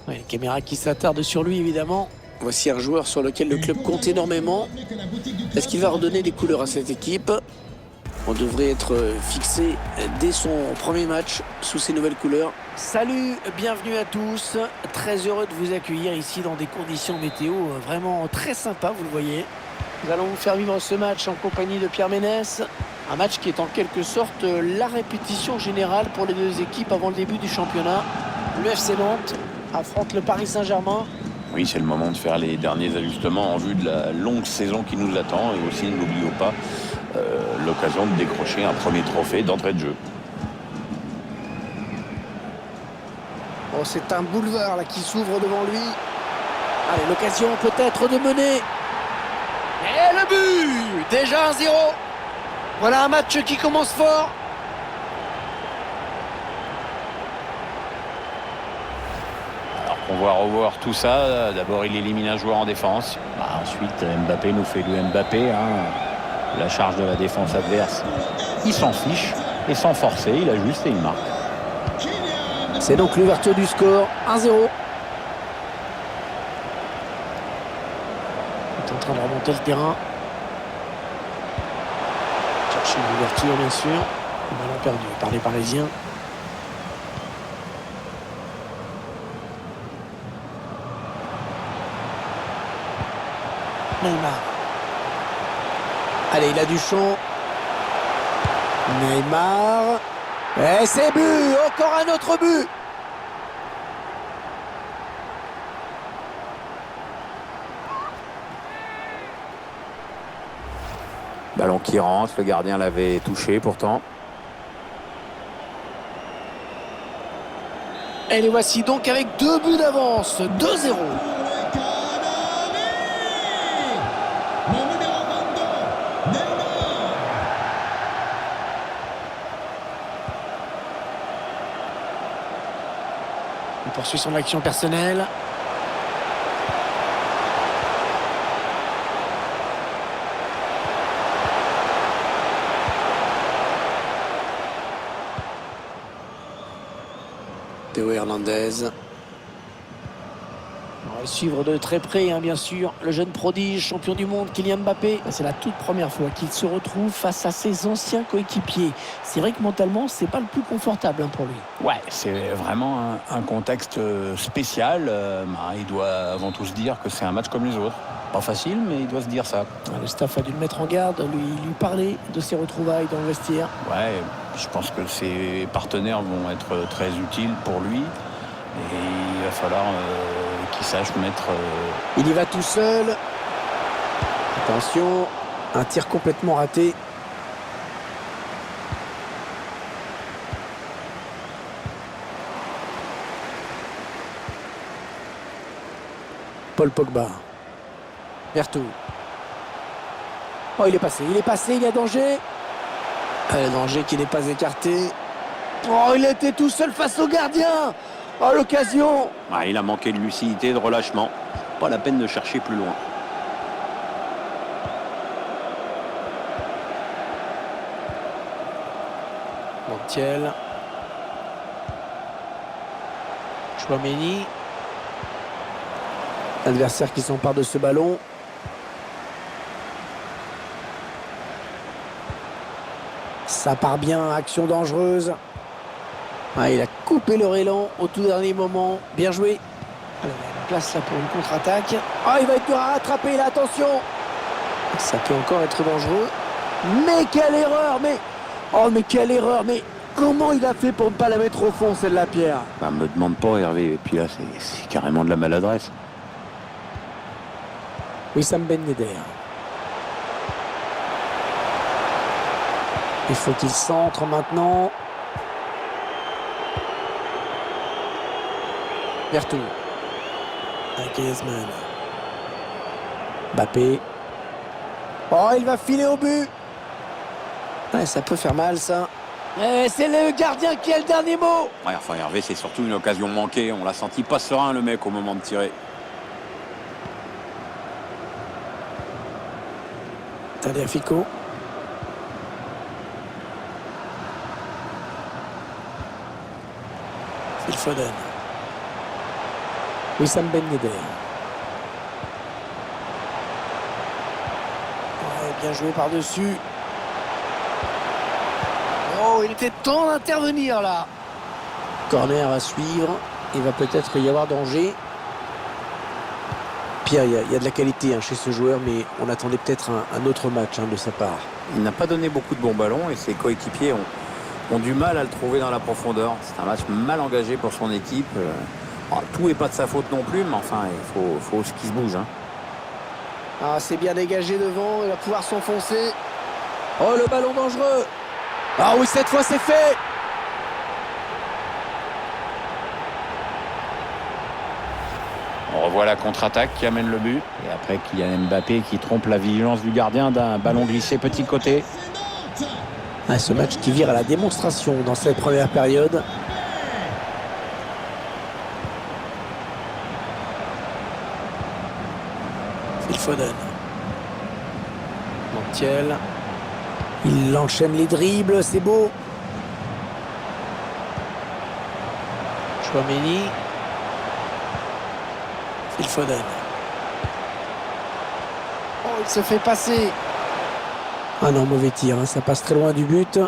Ouais, les caméras qui s'attardent sur lui, évidemment. Voici un joueur sur lequel le club compte énormément. Est-ce qu'il va redonner des couleurs à cette équipe? On devrait être fixé dès son premier match sous ces nouvelles couleurs. Salut, bienvenue à tous. Très heureux de vous accueillir ici dans des conditions météo vraiment très sympas, vous le voyez. Nous allons vous faire vivre ce match en compagnie de Pierre Ménès. Un match qui est en quelque sorte la répétition générale pour les deux équipes avant le début du championnat. Le FC Nantes affronte le Paris Saint-Germain. Oui, c'est le moment de faire les derniers ajustements en vue de la longue saison qui nous attend. Et aussi, n'oublions pas l'occasion de décrocher un premier trophée d'entrée de jeu. Oh, c'est un boulevard là, qui s'ouvre devant lui. Allez, l'occasion peut-être de mener. Et le but! Déjà 1-0. Voilà un match qui commence fort. On va revoir tout ça. D'abord, il élimine un joueur en défense. Ensuite, Mbappé nous fait le Mbappé. La charge de la défense adverse, il s'en fiche. Et sans forcer, il ajuste et il marque. C'est donc l'ouverture du score. 1-0. Il est en train de remonter le terrain. Chercher une ouverture, bien sûr. Le ballon perdu par les Parisiens. Neymar. Allez, il a du champ. Neymar. Et c'est but. Encore un autre but. Ballon qui rentre, le gardien l'avait touché pourtant. Et les voici donc avec 2 buts d'avance. 2-0. Il poursuit son action personnelle. Théo Hernandez. On va le suivre de très près, bien sûr. Le jeune prodige, champion du monde, Kylian Mbappé. C'est la toute première fois qu'il se retrouve face à ses anciens coéquipiers. C'est vrai que mentalement, c'est pas le plus confortable pour lui. Ouais, c'est vraiment un contexte spécial. Il doit avant tout se dire que c'est un match comme les autres. Pas facile, mais il doit se dire ça. Le staff a dû le mettre en garde, lui parler de ses retrouvailles dans le vestiaire. Ouais, je pense que ses partenaires vont être très utiles pour lui. Et il va falloir qu'il sache mettre... Il y va tout seul. Attention, un tir complètement raté. Paul Pogba. Vertu. Oh, il est passé, il y a danger. Le danger qui n'est pas écarté. Oh, il était tout seul face au gardien. Oh, l'occasion. Il a manqué de lucidité, de relâchement. Pas la peine de chercher plus loin. Montiel. Chouameni. L'adversaire qui s'empare de ce ballon. Ça part bien, action dangereuse. Il a coupé leur élan au tout dernier moment. Bien joué. Alors, il y a une place là pour une contre-attaque. Il va être dur à rattraper là, attention. Ça peut encore être dangereux. Mais quelle erreur, mais quelle erreur, mais comment il a fait pour ne pas la mettre au fond, celle-là, Pierre? Me demande pas, Hervé. Et puis là, c'est carrément de la maladresse. Wissam Ben Yedder. Il faut qu'il centre maintenant. Vertou. Griezmann. Mbappé. Oh, il va filer au but. Ouais, ça peut faire mal, ça. C'est le gardien qui a le dernier mot. Ouais, enfin, Hervé, c'est surtout une occasion manquée. On l'a senti pas serein, le mec, au moment de tirer. Tagliafico. Phil Foden. Wissam Ben Yedder. Ouais, bien joué par-dessus. Oh, il était temps d'intervenir là. Corner à suivre. Il va peut-être y avoir danger. Pierre, il y a de la qualité chez ce joueur, mais on attendait peut-être un autre match de sa part. Il n'a pas donné beaucoup de bons ballons et ses coéquipiers ont du mal à le trouver dans la profondeur. C'est un match mal engagé pour son équipe. Tout n'est pas de sa faute non plus, mais enfin, il faut qu'il se bouge. Ah, c'est bien dégagé devant, il va pouvoir s'enfoncer. Oh, le ballon dangereux. Ah oui, cette fois c'est fait. On revoit la contre-attaque qui amène le but. Et après, Kylian Mbappé qui trompe la vigilance du gardien d'un ballon glissé petit côté. Ah, ce match qui vire à la démonstration dans cette première période. Phil Foden. Montiel. Il enchaîne les dribbles, c'est beau. Chouameni. Phil Foden. Oh, il se fait passer. Ah non, mauvais tir, ça passe très loin du but.